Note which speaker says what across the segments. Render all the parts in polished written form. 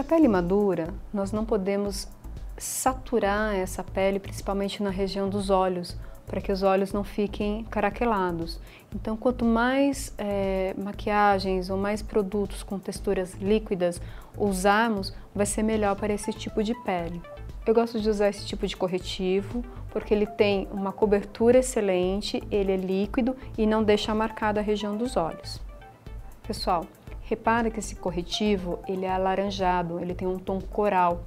Speaker 1: Para a pele madura, nós não podemos saturar essa pele, principalmente na região dos olhos, para que os olhos não fiquem caraquelados. Então, quanto mais maquiagens ou mais produtos com texturas líquidas usarmos, vai ser melhor para esse tipo de pele. Eu gosto de usar esse tipo de corretivo, porque ele tem uma cobertura excelente, ele é líquido e não deixa marcada a região dos olhos. Pessoal, repara que esse corretivo, ele é alaranjado, ele tem um tom coral.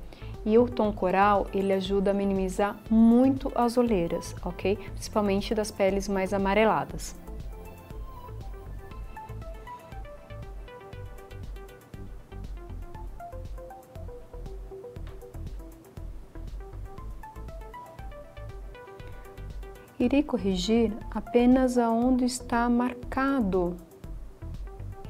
Speaker 1: E o tom coral, ele ajuda a minimizar muito as olheiras, ok? Principalmente das peles mais amareladas. Irei corrigir apenas aonde está marcado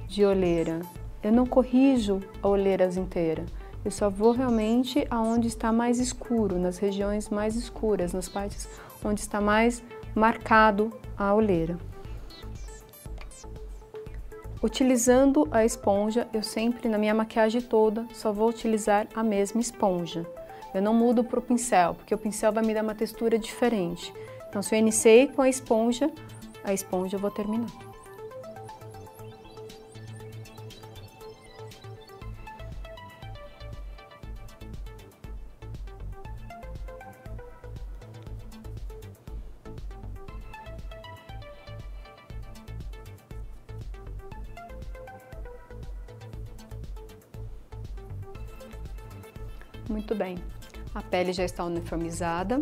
Speaker 1: de olheira. Eu não corrijo a olheiras inteira. Eu só vou realmente aonde está mais escuro, nas regiões mais escuras, nas partes onde está mais marcado a olheira. Utilizando a esponja, eu sempre, na minha maquiagem toda, só vou utilizar a mesma esponja. Eu não mudo para o pincel, porque o pincel vai me dar uma textura diferente. Então, se eu iniciei com a esponja eu vou terminar. Muito bem, a pele já está uniformizada,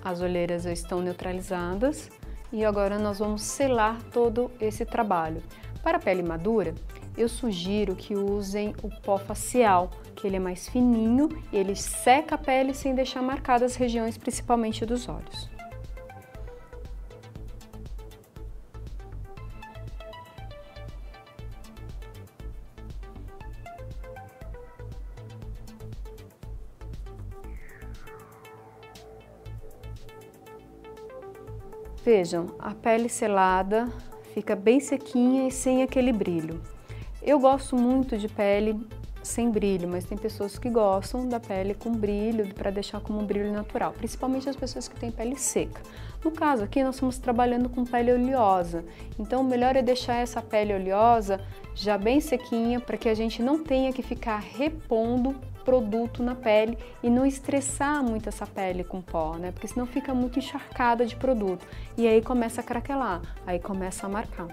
Speaker 1: as olheiras já estão neutralizadas e agora nós vamos selar todo esse trabalho. Para a pele madura, eu sugiro que usem o pó facial, que ele é mais fininho e ele seca a pele sem deixar marcadas as regiões, principalmente dos olhos. Vejam, a pele selada fica bem sequinha e sem aquele brilho. Eu gosto muito de pele sem brilho, mas tem pessoas que gostam da pele com brilho, para deixar como um brilho natural, principalmente as pessoas que têm pele seca. No caso aqui, nós estamos trabalhando com pele oleosa, então o melhor é deixar essa pele oleosa já bem sequinha, para que a gente não tenha que ficar repondo produto na pele e não estressar muito essa pele com pó, né? Porque senão fica muito encharcada de produto e aí começa a craquelar, aí começa a marcar.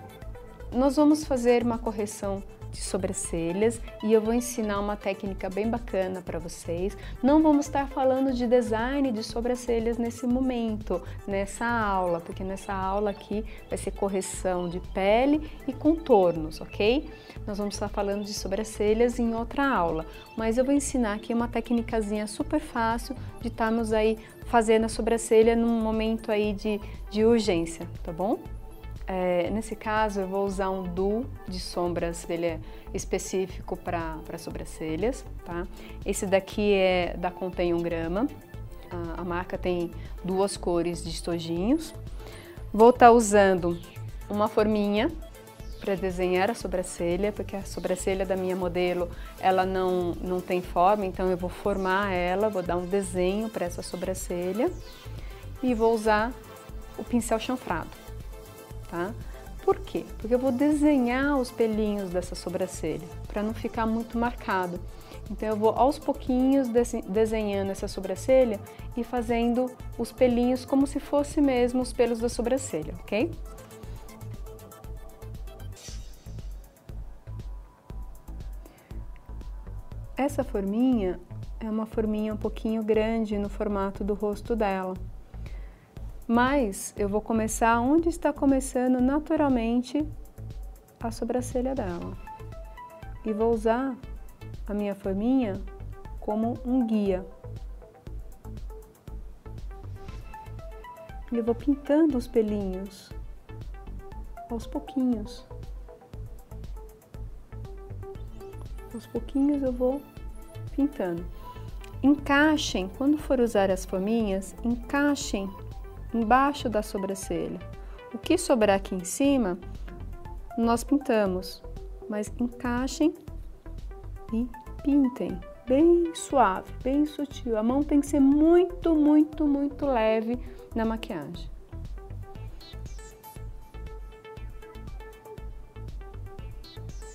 Speaker 1: Nós vamos fazer uma correção de sobrancelhas e eu vou ensinar uma técnica bem bacana para vocês. Não vamos estar falando de design de sobrancelhas nesse momento, nessa aula, porque nessa aula aqui vai ser correção de pele e contornos, ok? Nós vamos estar falando de sobrancelhas em outra aula, mas eu vou ensinar aqui uma técnicazinha super fácil de estarmos aí fazendo a sobrancelha num momento aí de urgência, tá bom? Nesse caso eu vou usar um duo de sobrancelha específico para sobrancelhas, tá? Esse daqui é da Contém 1 grama, a marca tem duas cores de estojinhos. Vou estar usando uma forminha para desenhar a sobrancelha, porque a sobrancelha da minha modelo ela não tem forma, então eu vou formar ela, vou dar um desenho para essa sobrancelha e vou usar o pincel chanfrado. Tá? Por quê? Porque eu vou desenhar os pelinhos dessa sobrancelha, para não ficar muito marcado. Então eu vou aos pouquinhos desenhando essa sobrancelha e fazendo os pelinhos como se fosse mesmo os pelos da sobrancelha, ok? Essa forminha é uma forminha um pouquinho grande no formato do rosto dela. Mas eu vou começar onde está começando naturalmente a sobrancelha dela. E vou usar a minha forminha como um guia. E eu vou pintando os pelinhos aos pouquinhos. Aos pouquinhos eu vou pintando. Encaixem, quando for usar as forminhas, encaixem embaixo da sobrancelha. O que sobrar aqui em cima, nós pintamos, mas encaixem e pintem bem suave, bem sutil. A mão tem que ser muito, muito, muito leve na maquiagem.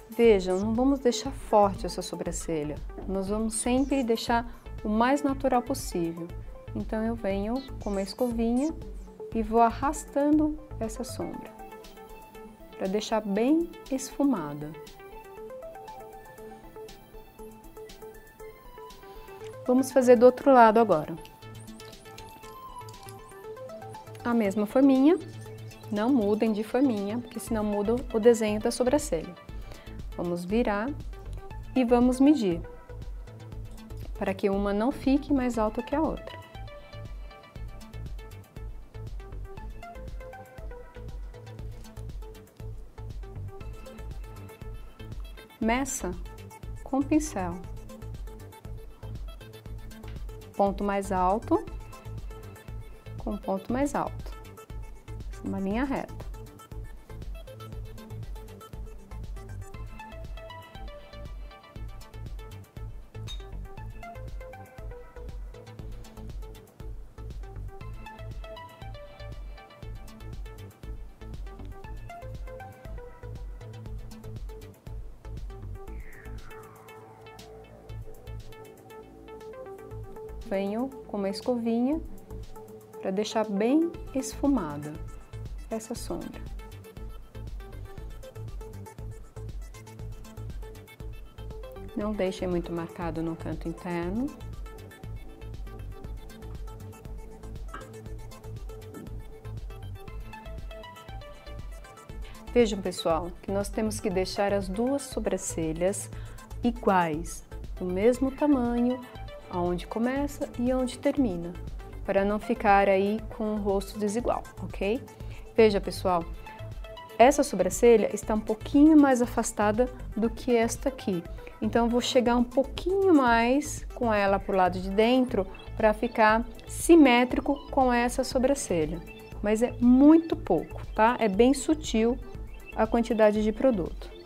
Speaker 1: Vejam, não vamos deixar forte essa sobrancelha. Nós vamos sempre deixar o mais natural possível. Então eu venho com uma escovinha e vou arrastando essa sombra, para deixar bem esfumada. Vamos fazer do outro lado agora. A mesma forminha, não mudem de forminha, porque senão muda o desenho da sobrancelha. Vamos virar e vamos medir, para que uma não fique mais alta que a outra. Meça com pincel. Ponto mais alto com ponto mais alto. Uma linha reta. Venho com uma escovinha para deixar bem esfumada essa sombra. Não deixem muito marcado no canto interno. Vejam, pessoal, que nós temos que deixar as duas sobrancelhas iguais, do mesmo tamanho, aonde começa e onde termina, para não ficar aí com o rosto desigual, ok? Veja, pessoal, essa sobrancelha está um pouquinho mais afastada do que esta aqui, então eu vou chegar um pouquinho mais com ela pro lado de dentro para ficar simétrico com essa sobrancelha, mas é muito pouco, tá? É bem sutil a quantidade de produto.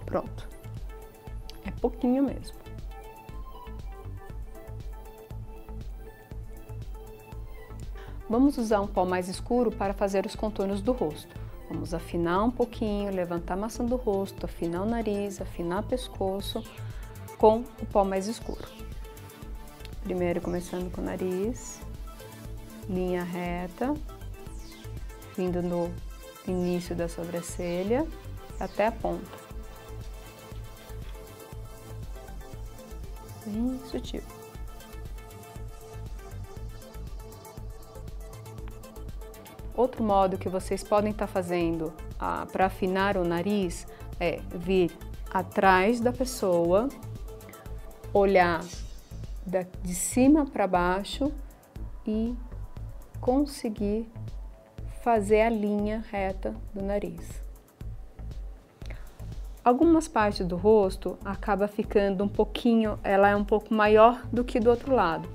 Speaker 1: Pronto, é pouquinho mesmo. Vamos usar um pó mais escuro para fazer os contornos do rosto. Vamos afinar um pouquinho, levantar a maçã do rosto, afinar o nariz, afinar o pescoço com o pó mais escuro. Primeiro começando com o nariz, linha reta, vindo no início da sobrancelha até a ponta. Bem sutil. Outro modo que vocês podem estar fazendo para afinar o nariz é vir atrás da pessoa, olhar de cima para baixo e conseguir fazer a linha reta do nariz. Algumas partes do rosto acaba ficando um pouquinho, ela é um pouco maior do que do outro lado.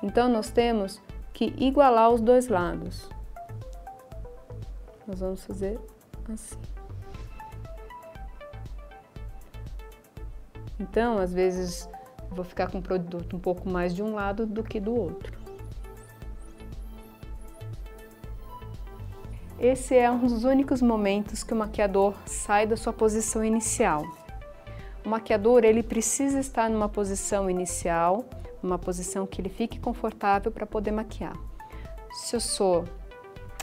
Speaker 1: Então nós temos que igualar os dois lados. Nós vamos fazer assim. Então, às vezes, eu vou ficar com o produto um pouco mais de um lado do que do outro. Esse é um dos únicos momentos que o maquiador sai da sua posição inicial. O maquiador, ele precisa estar numa posição inicial, uma posição que ele fique confortável para poder maquiar. Se eu sou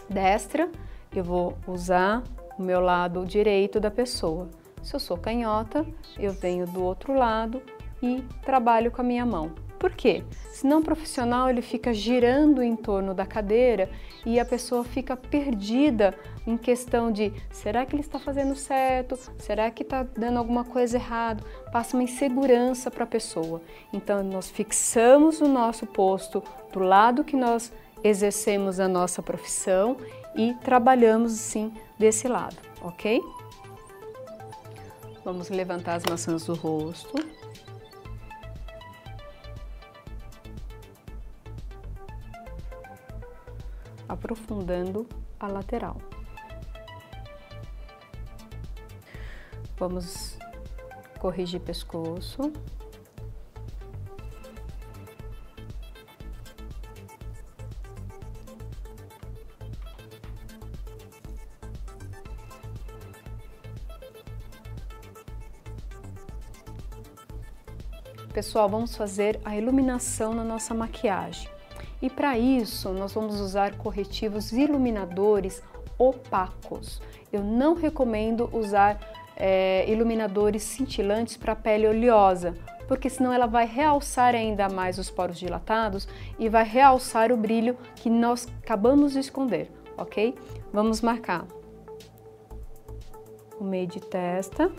Speaker 1: destra, eu vou usar o meu lado direito da pessoa. Se eu sou canhota, eu venho do outro lado e trabalho com a minha mão. Por quê? Se não profissional, ele fica girando em torno da cadeira e a pessoa fica perdida em questão de será que ele está fazendo certo? Será que está dando alguma coisa errada? Passa uma insegurança para a pessoa. Então, nós fixamos o nosso posto do lado que nós exercemos a nossa profissão e trabalhamos sim desse lado, ok? Vamos levantar as maçãs do rosto. Aprofundando a lateral. Vamos corrigir pescoço. Pessoal, vamos fazer a iluminação na nossa maquiagem. E para isso, nós vamos usar corretivos iluminadores opacos. Eu não recomendo usar iluminadores cintilantes para pele oleosa, porque senão ela vai realçar ainda mais os poros dilatados e vai realçar o brilho que nós acabamos de esconder, ok? Vamos marcar o meio de testa,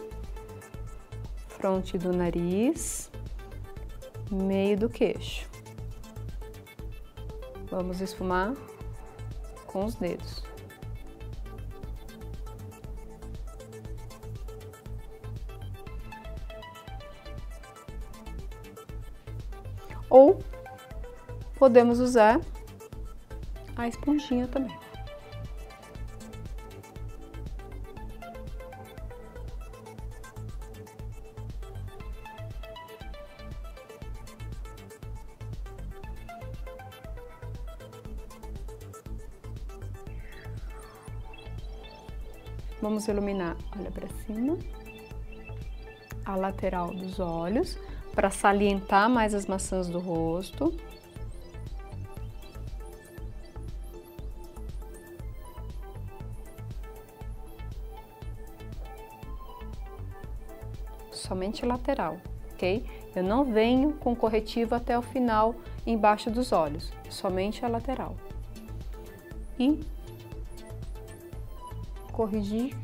Speaker 1: fronte do nariz, meio do queixo. Vamos esfumar com os dedos. Ou podemos usar a esponjinha também. Vamos iluminar, olha para cima, a lateral dos olhos, para salientar mais as maçãs do rosto. Somente a lateral, ok? Eu não venho com corretivo até o final, embaixo dos olhos, somente a lateral. E corrigir,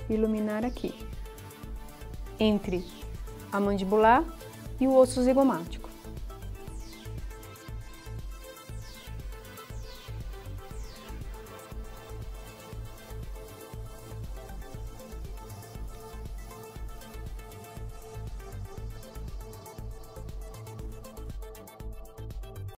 Speaker 1: iluminar aqui, entre a mandibular e o osso zigomático.